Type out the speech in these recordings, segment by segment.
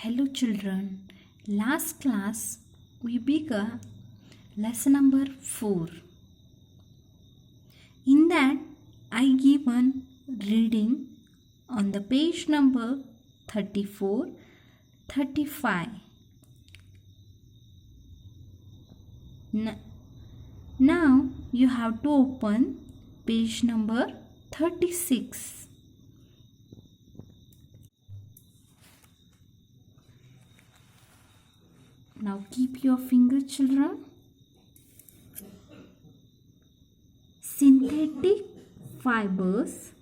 Hello children, last class we began lesson number 4. In that I given reading on the page number 34, 35. Now you have to open page number 36. Now keep your finger, children. Synthetic fibers.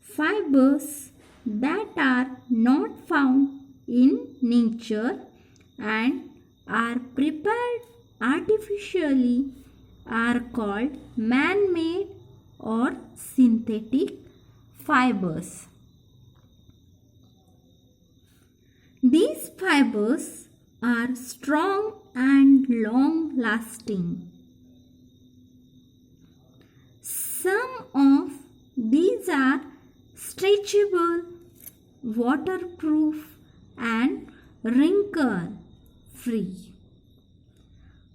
Fibers that are not found in nature and are prepared artificially are called man-made or synthetic fibers. These fibers are strong and long lasting. Some of these are stretchable, waterproof and wrinkle free.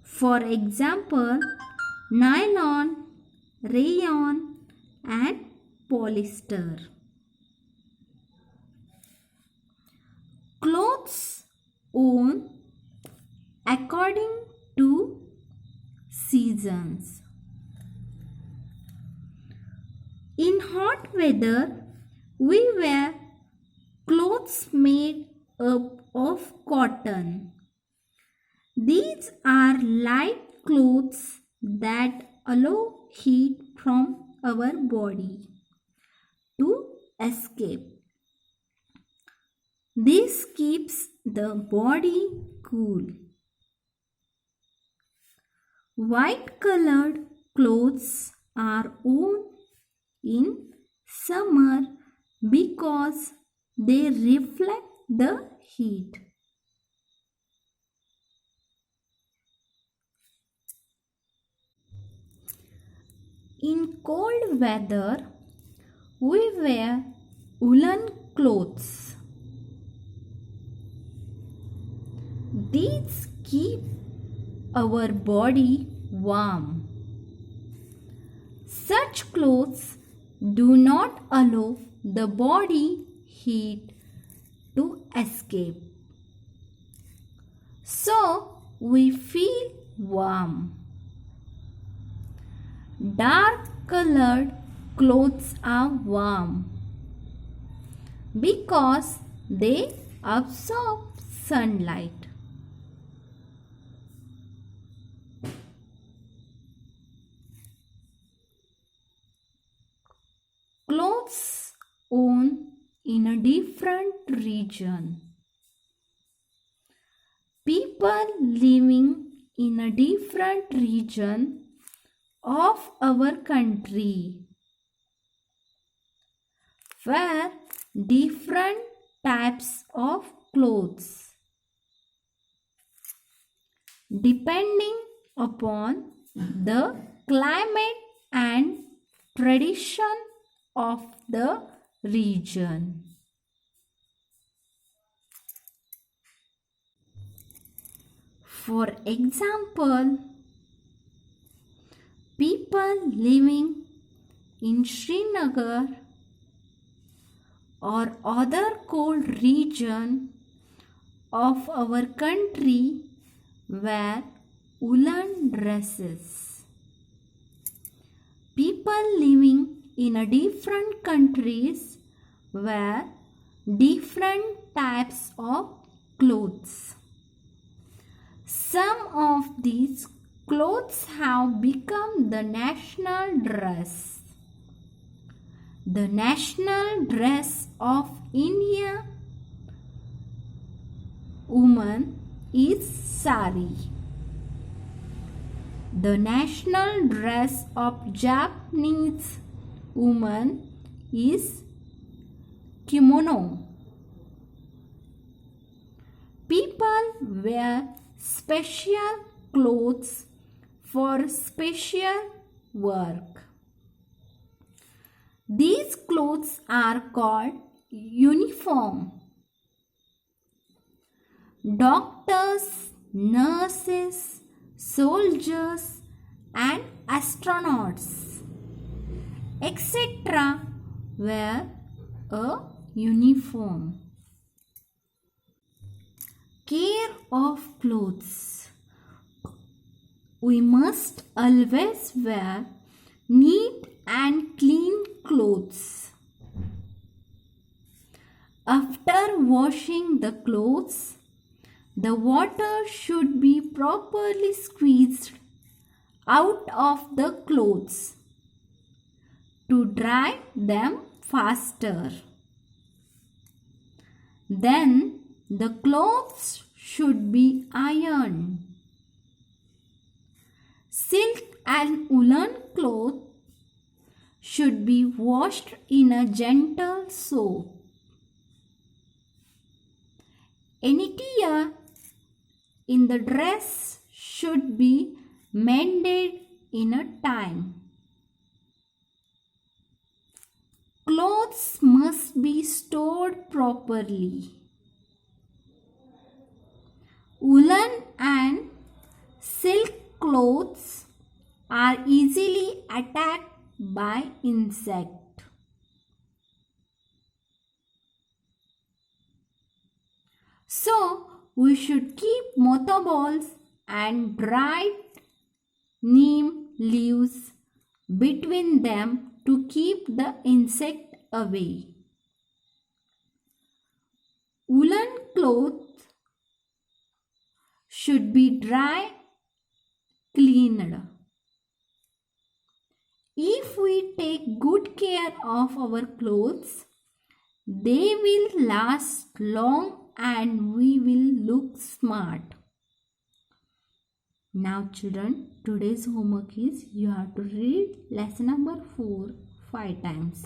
For example, nylon, rayon and polyester. Clothes worn according to seasons. In hot weather, we wear clothes made up of cotton. These are light clothes that allow heat from our body to escape. This keeps the body cool. White colored clothes are worn in summer because they reflect the heat. In cold weather, we wear woolen clothes. These keep our body warm. Such clothes do not allow the body heat to escape. So we feel warm. Dark colored clothes are warm because they absorb sunlight. Clothes worn in a different region. People living in a different region of our country wear different types of clothes depending upon the climate and tradition of the region. For example, people living in Srinagar or other cold region of our country wear woolen dresses. People living in a different countries wear different types of clothes. Some of these clothes have become the national dress. The national dress of India woman is sari. The national dress of Japanese woman is kimono. People wear special clothes for special work. These clothes are called uniform. doctors, nurses, soldiers, and astronauts, etc. wear a uniform. Care of clothes. We must always wear neat and clean clothes. After washing the clothes, the water should be properly squeezed out of the clothes to dry them faster. Then the clothes should be ironed. Silk and woolen cloth should be washed in a gentle soap. Any tear in the dress should be mended in a time. Clothes must be stored properly. Woolen and silk clothes are easily attacked by insects. So, we should keep mothballs and dried neem leaves between them to keep the insect away. Woolen clothes should be dry cleaned. If we take good care of our clothes, they will last long and we will look smart. Now children, today's homework is you have to read lesson number 4 5 times.